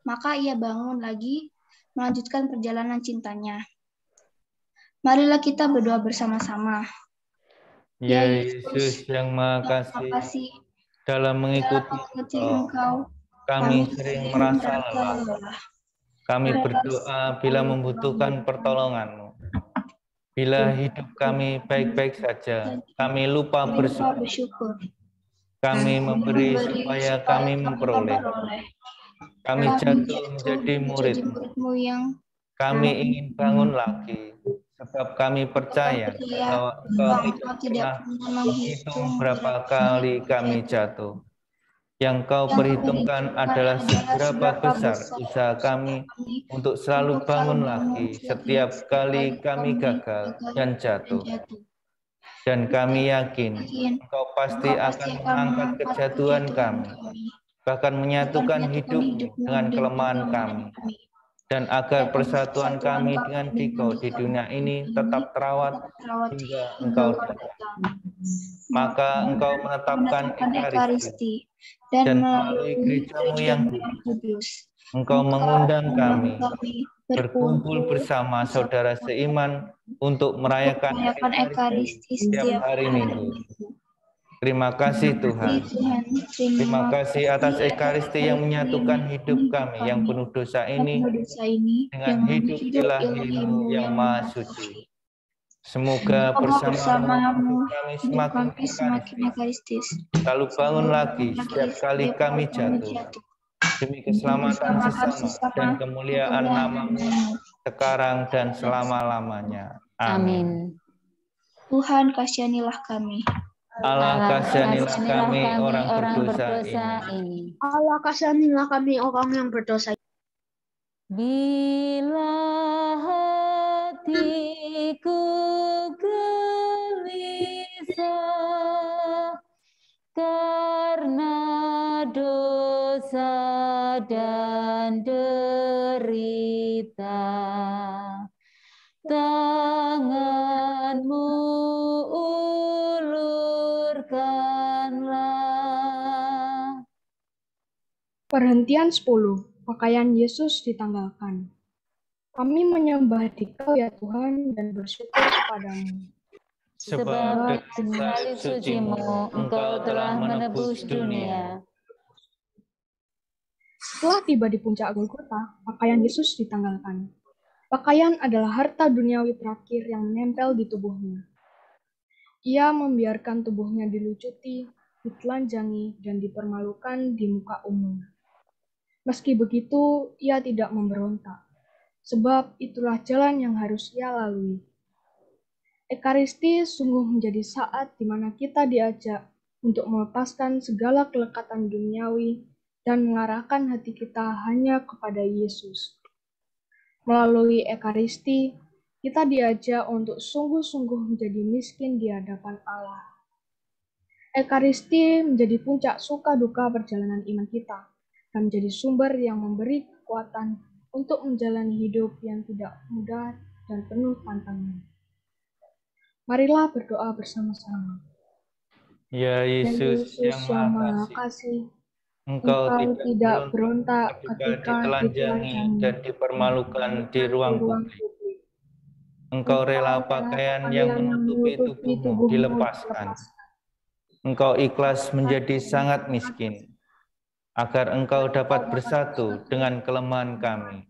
Maka ia bangun lagi, melanjutkan perjalanan cintanya. Marilah kita berdoa bersama-sama. Ya Yesus yang Maha Kasih, dalam mengikuti Engkau, kami sering merasa lelah. Kami berdoa bila membutuhkan pertolongan-Mu. Bila hidup kami baik-baik saja, kami lupa bersyukur. Kami memberi supaya kami memperoleh. Kami jatuh menjadi murid-mu. Kami ingin bangun lagi, sebab kami percaya bahwa Engkau tidak pernah menghitung berapa kali kami jatuh. Yang Kau perhitungkan adalah seberapa besar usaha kami untuk selalu bangun lagi setiap kali kami gagal dan jatuh. Dan kami yakin Engkau pasti akan mengangkat kejatuhan kami, bahkan menyatukan hidupmu dengan kelemahan kami, dan agar persatuan kami dengan Dikau di dunia ini tetap terawat hingga Engkau datang. Maka Engkau menetapkan Ekaristi, dan melalui gereja-Mu yang kudus, Engkau mengundang kami berkumpul bersama saudara seiman untuk merayakan Ekaristi setiap hari Minggu. Terima kasih Tuhan. Terima kasih atas Ekaristi yang menyatukan hidup kami yang penuh dosa ini dengan hidup ilahi-Mu yang maha suci. Semoga bersama-Mu kami semakin ekaristis, lalu bangun lagi setiap kali kami jatuh, demi keselamatan sesama dan kemuliaan nama-Mu sekarang dan selama-lamanya. Amin. Tuhan, kasihanilah kami. Allah, kasihanilah kami orang berdosa ini. Allah, kasihanilah kami orang yang berdosa. Bila hatiku gelisah karena dosa dan derita, tangan-Mu ulurkanlah. Perhentian 10. Pakaian Yesus ditanggalkan. Kami menyembah Dikau ya Tuhan dan bersyukur kepadamu. Sebab dengan salib suci-Mu Engkau telah menebus dunia. Setelah tiba di puncak Golgota, pakaian Yesus ditanggalkan. Pakaian adalah harta duniawi terakhir yang menempel di tubuhnya. Ia membiarkan tubuhnya dilucuti, ditelanjangi, dan dipermalukan di muka umum. Meski begitu, ia tidak memberontak, sebab itulah jalan yang harus ia lalui. Ekaristi sungguh menjadi saat di mana kita diajak untuk melepaskan segala kelekatan duniawi dan mengarahkan hati kita hanya kepada Yesus. Melalui Ekaristi, kita diajak untuk sungguh-sungguh menjadi miskin di hadapan Allah. Ekaristi menjadi puncak suka duka perjalanan iman kita, dan menjadi sumber yang memberi kekuatan untuk menjalani hidup yang tidak mudah dan penuh tantangan. Marilah berdoa bersama-sama. Ya Yesus yang Maha Kasih, Engkau tidak berontak ketika ditelanjangi dan dipermalukan di ruang publik. Engkau rela pakaian yang menutupi tubuhmu dilepaskan. Engkau ikhlas menjadi sangat miskin, agar Engkau dapat bersatu dengan kelemahan kami,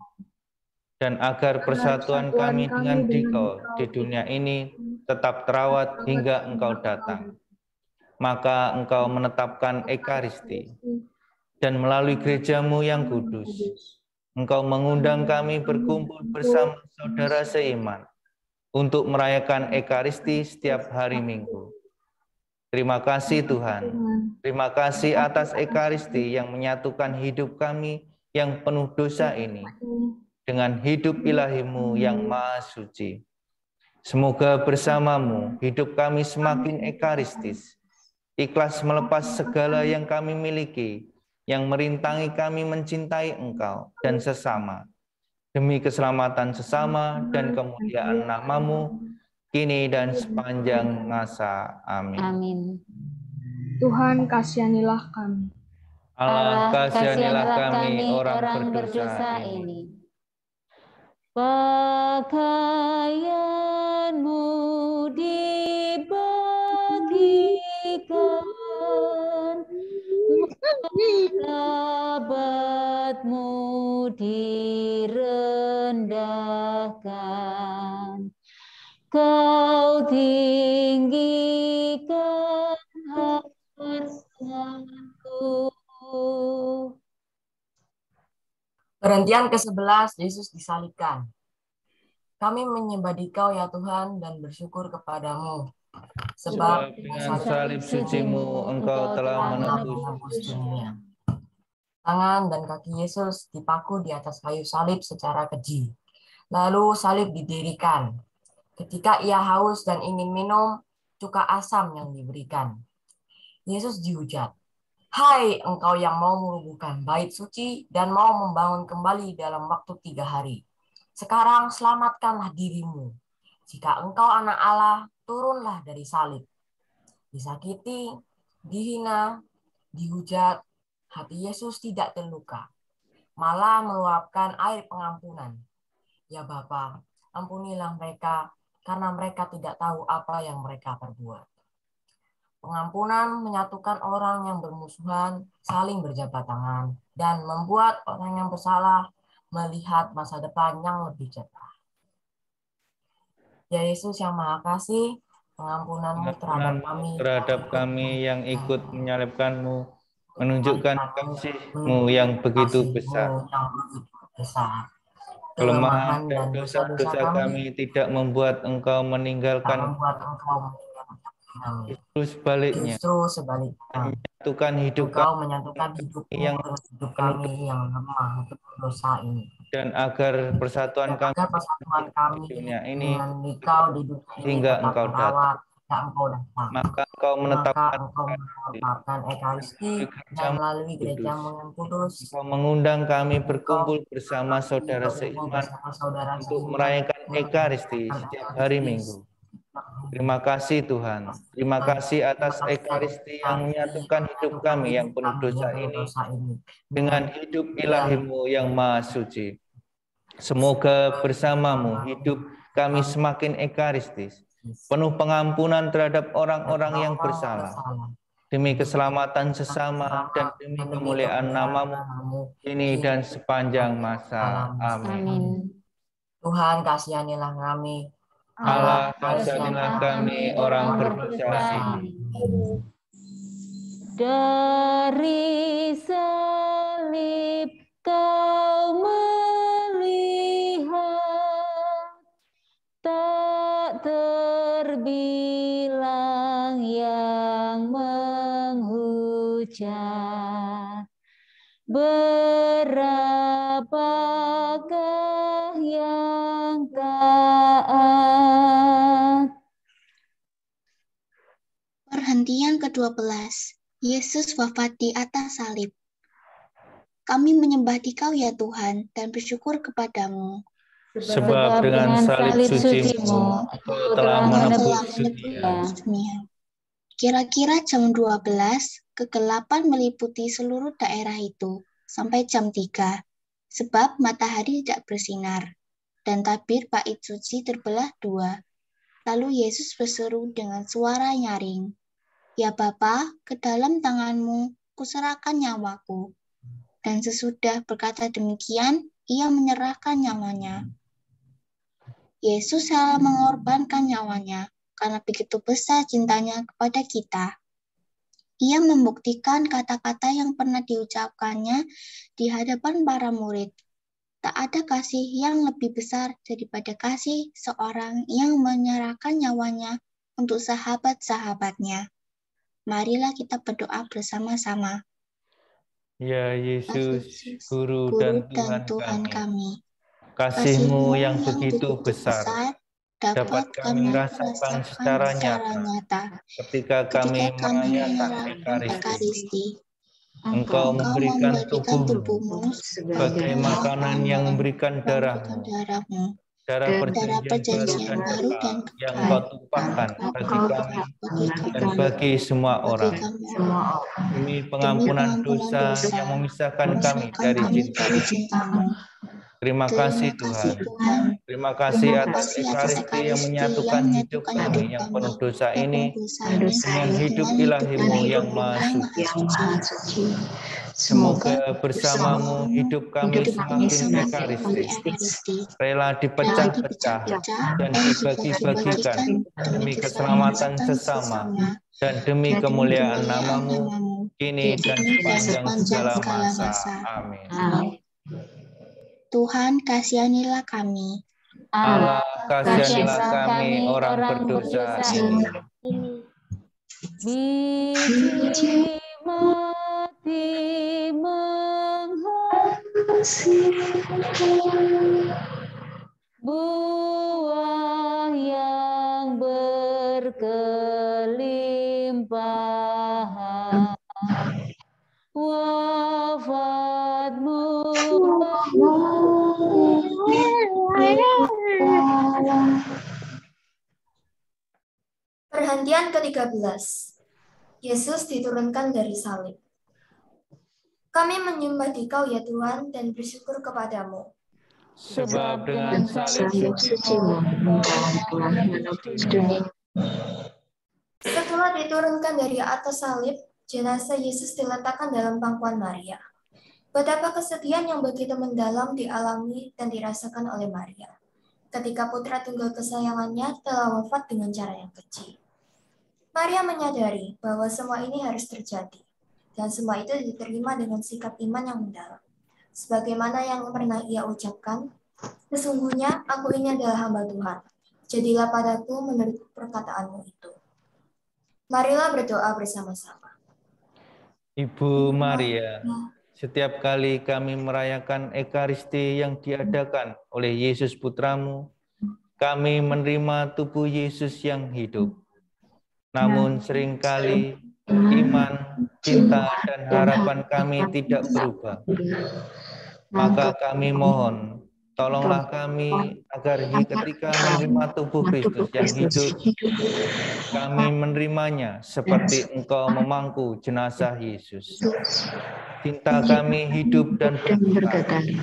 dan agar persatuan kami dengan Dikau di dunia ini tetap terawat hingga Engkau datang. Maka Engkau menetapkan Ekaristi, dan melalui gereja-Mu yang kudus, Engkau mengundang kami berkumpul bersama saudara seiman untuk merayakan Ekaristi setiap hari Minggu. Terima kasih Tuhan. Terima kasih atas Ekaristi yang menyatukan hidup kami yang penuh dosa ini dengan hidup ilahi-Mu yang maha suci. Semoga bersama-Mu hidup kami semakin ekaristis, ikhlas melepas segala yang kami miliki, yang merintangi kami mencintai Engkau dan sesama, demi keselamatan sesama dan kemuliaan nama-Mu, kini dan sepanjang masa. Amin. Amin. Tuhan, kasihanilah kami. Allah, kasihanilah kami orang berdosa ini. Pakaian-Mu dibagikan, martabat-Mu direndahkan. Kau tinggikan hartaku. Perhentian ke-11, Yesus disalibkan. Kami menyembah Dikau ya Tuhan dan bersyukur kepadamu. Sebab dengan salib suci-Mu Engkau telah menebus dunia. Tangan dan kaki Yesus dipaku di atas kayu salib secara keji. Lalu salib didirikan. Ketika ia haus dan ingin minum, cuka asam yang diberikan. Yesus dihujat. Hai engkau yang mau merubuhkan bait suci dan mau membangun kembali dalam waktu 3 hari. Sekarang selamatkanlah dirimu. Jika engkau anak Allah, turunlah dari salib. Disakiti, dihina, dihujat, hati Yesus tidak terluka. Malah meluapkan air pengampunan. Ya Bapa, ampunilah mereka karena mereka tidak tahu apa yang mereka perbuat. Pengampunan menyatukan orang yang bermusuhan, saling berjabat tangan, dan membuat orang yang bersalah melihat masa depan yang lebih cerah. Ya Yesus yang Maha Kasih, pengampunan-Mu terhadap kami yang ikut menyalibkan-Mu, menunjukkan kasih-Mu yang begitu besar. Kelemahan dan dosa-dosa kami tidak membuat Engkau meninggalkan. Justru sebaliknya, menyatukan hidup kami yang lemah dosa ini, dan agar persatuan kami di dunia ini hingga Engkau datang. Maka Engkau menetapkan Ekaristi dan melalui gereja-Mu yang kudus. Engkau mengundang kami berkumpul bersama saudara seiman untuk merayakan Ekaristi setiap hari Minggu. Terima kasih Tuhan. Terima kasih atas Ekaristi yang menyatukan hidup kami yang penuh dosa ini dengan hidup ilahi-Mu yang maha suci. Semoga bersama-Mu hidup kami semakin ekaristis, penuh pengampunan terhadap orang-orang yang bersalah, demi keselamatan sesama dan demi kemuliaan nama-Mu kini dan sepanjang masa. Amin. Tuhan, kasihanilah kami. Allah, kasihanilah kami orang berdosa. Dari salib Kau melihat, tak terbilang yang menghujat. Berapakah yang taat? Perhentian ke-12. Yesus wafat di atas salib. Kami menyembah Dikau ya Tuhan dan bersyukur kepadamu. Sebab dengan salib suci-Mu Engkau telah menebus dunia. Kira-kira jam 12, kegelapan meliputi seluruh daerah itu sampai jam 3, sebab matahari tidak bersinar, dan tabir bait suci terbelah 2. Lalu Yesus berseru dengan suara nyaring, "Ya Bapa, ke dalam tangan-Mu kuserahkan nyawaku." Dan sesudah berkata demikian, ia menyerahkan nyawanya. Yesus rela mengorbankan nyawanya karena begitu besar cintanya kepada kita. Ia membuktikan kata-kata yang pernah diucapkannya di hadapan para murid. Tak ada kasih yang lebih besar daripada kasih seorang yang menyerahkan nyawanya untuk sahabat-sahabatnya. Marilah kita berdoa bersama-sama. Ya Yesus, Guru dan Tuhan kami, kasih-Mu yang begitu besar dapat kami rasakan secara nyata ketika kami merayakan Ekaristi. Engkau memberikan tubuh-Mu sebagai makanan yang memberikan darah-Mu, darah perjanjian baru dan yang Kau tumpahkan bagi kami dan bagi semua orang, demi pengampunan dosa yang memisahkan kami dari cinta-Mu. Terima kasih Tuhan. Terima kasih atas Ekaristi yang menyatukan hidup kami yang penuh dosa ini dengan hidup ilahi-Mu yang maha suci. Semoga bersama-Mu hidup kami semakin ekaristis, rela dipecah-pecah dan dibagi-bagikan demi keselamatan sesama dan demi kemuliaan nama-Mu kini dan sepanjang segala masa. Amin. Tuhan, kasihanilah kami. Allah, kasihanilah kami orang berdosa ini. Biji mati menghasilkan buah yang berkelimpahan. Wafatmu Perhentian ke-13. Yesus diturunkan dari salib. Kami menyembah Dikau ya Tuhan dan bersyukur kepadamu. Sebab dengan salib sucimu Engkau telah menebus dunia. Setelah diturunkan dari atas salib, jenazah Yesus diletakkan dalam pangkuan Maria. Betapa kesedihan yang begitu mendalam dialami dan dirasakan oleh Maria ketika putra tunggal kesayangannya telah wafat dengan cara yang keji. Maria menyadari bahwa semua ini harus terjadi, dan semua itu diterima dengan sikap iman yang mendalam. Sebagaimana yang pernah ia ucapkan, sesungguhnya aku ini adalah hamba Tuhan. Jadilah padaku menurut perkataanmu itu. Marilah berdoa bersama-sama. Ibu Maria, setiap kali kami merayakan Ekaristi yang diadakan oleh Yesus Putramu, kami menerima tubuh Yesus yang hidup. Namun seringkali iman, cinta, dan harapan kami tidak berubah. Maka kami mohon, tolonglah kami agar ketika menerima tubuh Kristus yang hidup, kami menerimanya seperti Engkau memangku jenazah Yesus. Cinta kami hidup dan berkembang.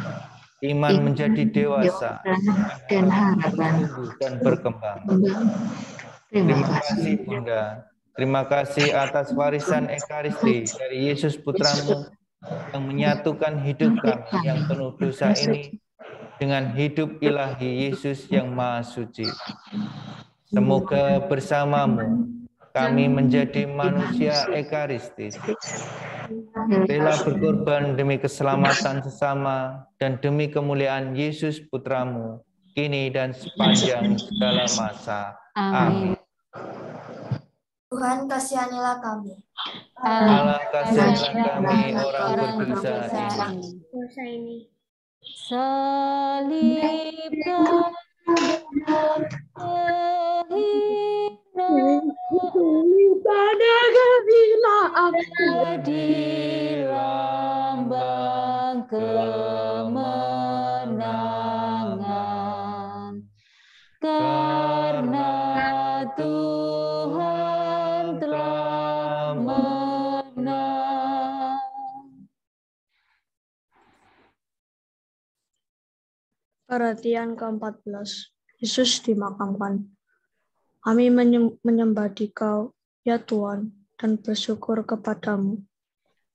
Iman menjadi dewasa dan harapan tumbuh dan berkembang. Terima kasih Bunda. Terima kasih atas warisan Ekaristi dari Yesus Putramu yang menyatukan hidup kami yang penuh dosa ini dengan hidup ilahi Yesus yang Maha Suci. Semoga bersamamu kami menjadi manusia ekaristis, rela berkorban demi keselamatan sesama dan demi kemuliaan Yesus Putramu, kini dan sepanjang segala masa. Amin. Tuhan, kasihanilah kami. Allah, kasihanilah kami orang berdosa ini. Salibkan pada kehinaan di lambang kemenangan, karena Tuhan telah menang. Perhatian ke-14. Yesus dimakamkan. Kami menyembah Dikau, ya Tuhan, dan bersyukur kepadamu.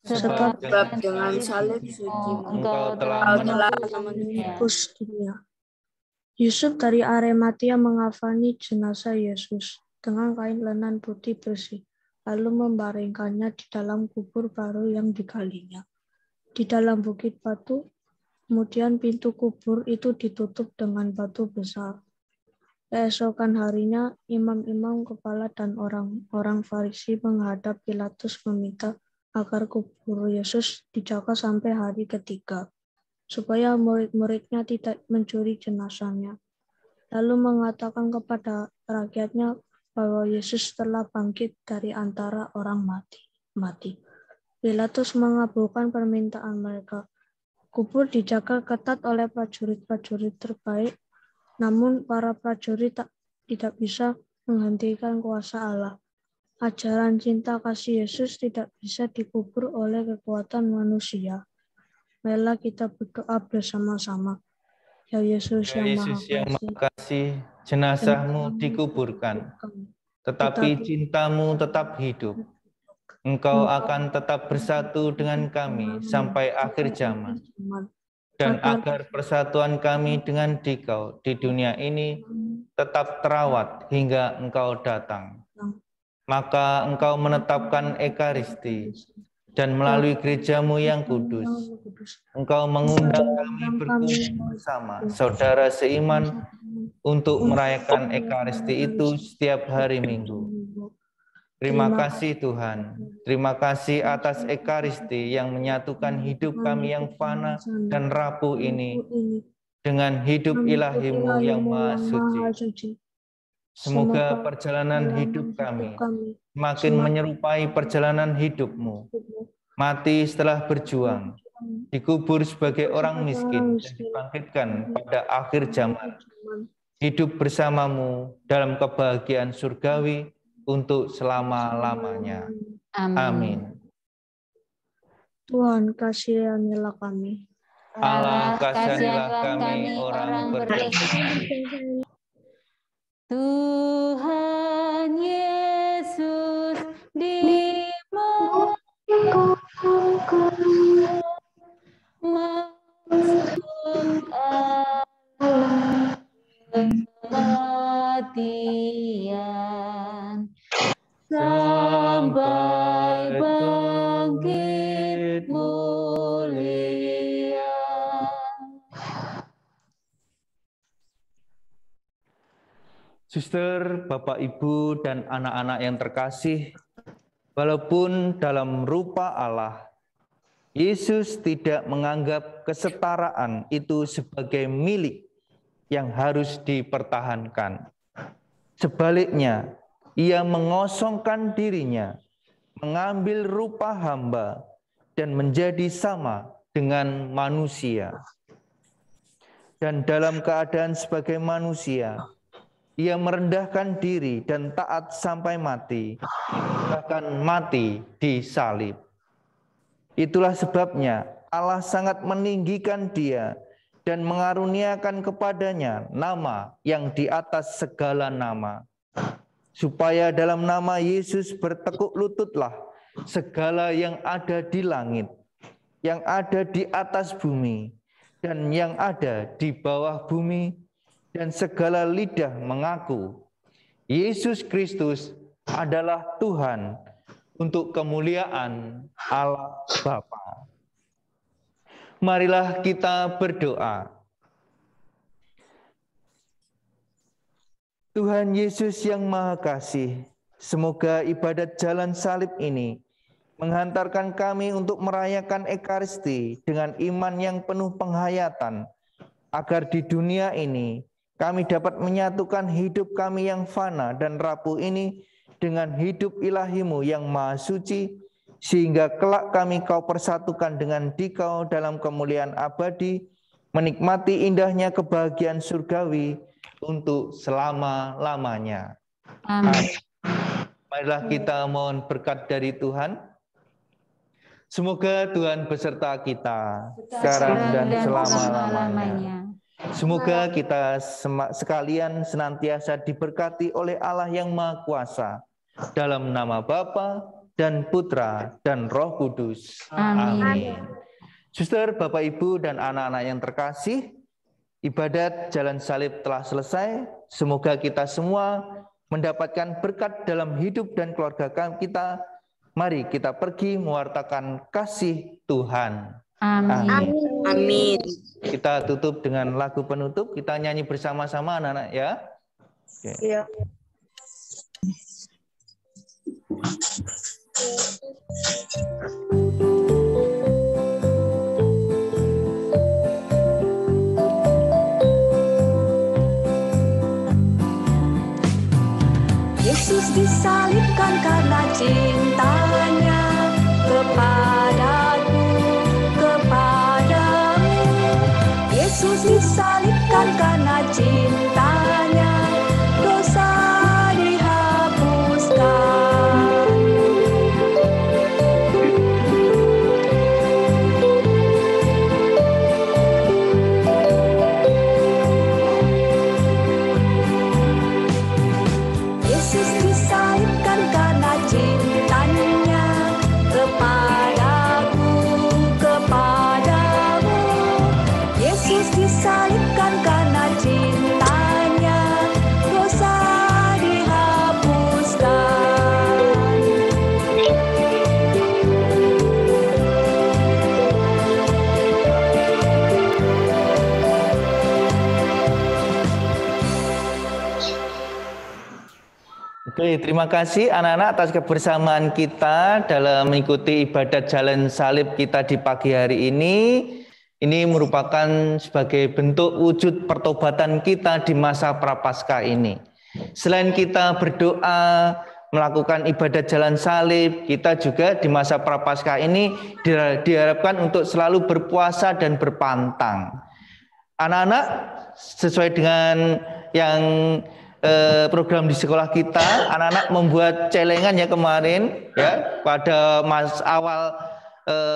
Sebab dengan salib suci Engkau telah menebus dunia. Yusuf dari Arimatia mengafani jenazah Yesus dengan kain lenan putih bersih, lalu membaringkannya di dalam kubur baru yang digalinya, di dalam bukit batu. Kemudian pintu kubur itu ditutup dengan batu besar. Keesokan harinya, imam-imam kepala dan orang-orang Farisi menghadap Pilatus meminta agar kubur Yesus dijaga sampai hari ketiga, supaya murid-muridnya tidak mencuri jenazahnya. Lalu mengatakan kepada rakyatnya bahwa Yesus telah bangkit dari antara orang mati. Pilatus mengabulkan permintaan mereka. Kubur dijaga ketat oleh prajurit-prajurit terbaik, namun para prajurit tidak bisa menghentikan kuasa Allah. Ajaran cinta kasih Yesus tidak bisa dikubur oleh kekuatan manusia. Marilah kita berdoa bersama-sama. Ya Yesus yang Maha Kasih, jenazahmu dikuburkan, tetapi cintamu tetap hidup. Engkau akan tetap bersatu dengan kami sampai akhir zaman. Dan agar persatuan kami dengan Dikau di dunia ini tetap terawat hingga Engkau datang. Maka Engkau menetapkan Ekaristi dan melalui gereja-Mu yang kudus, Engkau mengundang kami berkumpul bersama saudara seiman untuk merayakan Ekaristi itu setiap hari Minggu. Terima kasih Tuhan, terima kasih atas Ekaristi yang menyatukan hidup kami yang fana dan rapuh ini dengan hidup ilahi-Mu yang maha suci. Semoga perjalanan hidup kami makin menyerupai perjalanan hidup-Mu. Mati setelah berjuang, dikubur sebagai orang miskin, dan dibangkitkan pada akhir zaman. Hidup bersama-Mu dalam kebahagiaan surgawi untuk selama-lamanya. Amin. Tuhan, kasihanilah kami. Allah, kasihanilah kami orang berdosa. Tuhan Yesus dimasukkan kematian sampai bangkit mulia. Suster, Bapak, Ibu, dan anak-anak yang terkasih, walaupun dalam rupa Allah, Yesus tidak menganggap kesetaraan itu sebagai milik yang harus dipertahankan. Sebaliknya, Ia mengosongkan dirinya, mengambil rupa hamba, dan menjadi sama dengan manusia. Dan dalam keadaan sebagai manusia, Ia merendahkan diri dan taat sampai mati, bahkan mati di salib. Itulah sebabnya Allah sangat meninggikan Dia dan mengaruniakan kepadanya nama yang di atas segala nama, supaya dalam nama Yesus bertekuk lututlah segala yang ada di langit, yang ada di atas bumi, dan yang ada di bawah bumi, dan segala lidah mengaku Yesus Kristus adalah Tuhan, untuk kemuliaan Allah Bapa. Marilah kita berdoa. Tuhan Yesus yang Maha Kasih, semoga ibadat jalan salib ini menghantarkan kami untuk merayakan Ekaristi dengan iman yang penuh penghayatan, agar di dunia ini kami dapat menyatukan hidup kami yang fana dan rapuh ini dengan hidup ilahi-Mu yang maha suci, sehingga kelak kami Kau persatukan dengan Dikau dalam kemuliaan abadi, menikmati indahnya kebahagiaan surgawi untuk selama-lamanya. Amin. Marilah kita mohon berkat dari Tuhan. Semoga Tuhan beserta kita sekarang dan selama-lamanya. Semoga kita sekalian senantiasa diberkati oleh Allah yang Maha Kuasa, dalam nama Bapa dan Putra dan Roh Kudus. Amin. Suster, Bapak, Ibu, dan anak-anak yang terkasih, ibadat jalan salib telah selesai. Semoga kita semua mendapatkan berkat dalam hidup dan keluarga kita. Mari kita pergi mewartakan kasih Tuhan. Amin. Amin. Kita tutup dengan lagu penutup. Kita nyanyi bersama-sama anak-anak ya. Oke. Ya. Yesus disalibkan karena cintanya kepadaku, kepadamu. Yesus disalibkan karena cintanya, dosa dihapuskan. Yesus disalibkan karena cintanya kepada Oke, terima kasih anak-anak atas kebersamaan kita dalam mengikuti ibadat jalan salib kita di pagi hari ini. Ini merupakan sebagai bentuk wujud pertobatan kita di masa Prapaskah ini. Selain kita berdoa, melakukan ibadat jalan salib, kita juga di masa Prapaskah ini diharapkan untuk selalu berpuasa dan berpantang. Anak-anak, sesuai dengan yang program di sekolah kita, anak-anak membuat celengan ya kemarin ya pada awal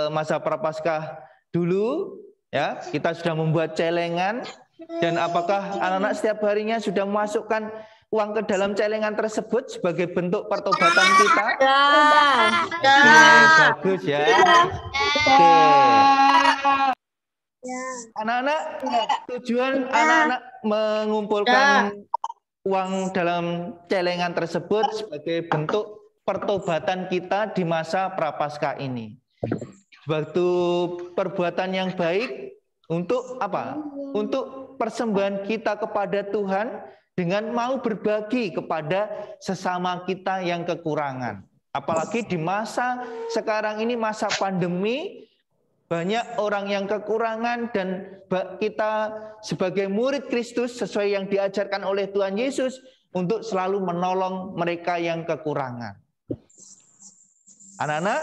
masa Prapaskah dulu ya, kita sudah membuat celengan. Dan apakah anak-anak setiap harinya sudah memasukkan uang ke dalam celengan tersebut sebagai bentuk pertobatan kita? Bagus ya. Oke. Anak-anak, tujuan anak-anak mengumpulkan uang dalam celengan tersebut sebagai bentuk pertobatan kita di masa Prapaskah ini. Suatu perbuatan yang baik untuk apa? Untuk persembahan kita kepada Tuhan dengan mau berbagi kepada sesama kita yang kekurangan. Apalagi di masa sekarang ini, masa pandemi, banyak orang yang kekurangan dan kita sebagai murid Kristus sesuai yang diajarkan oleh Tuhan Yesus untuk selalu menolong mereka yang kekurangan. Anak-anak,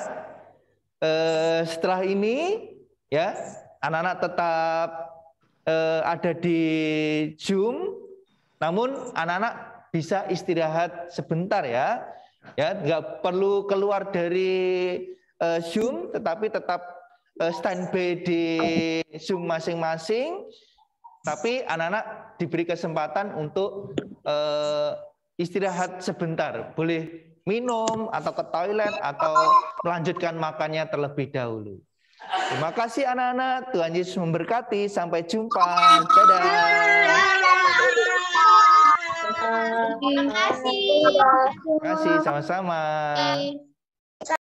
setelah ini ya, anak-anak tetap ada di Zoom, namun anak-anak bisa istirahat sebentar ya. Ya, nggak perlu keluar dari Zoom, tetapi tetap standby di Zoom masing-masing. Tapi anak-anak diberi kesempatan untuk istirahat sebentar. Boleh minum atau ke toilet atau melanjutkan makannya terlebih dahulu. Terima kasih anak-anak. Tuhan Yesus memberkati. Sampai jumpa. Dadah. Terima kasih. Sama-sama.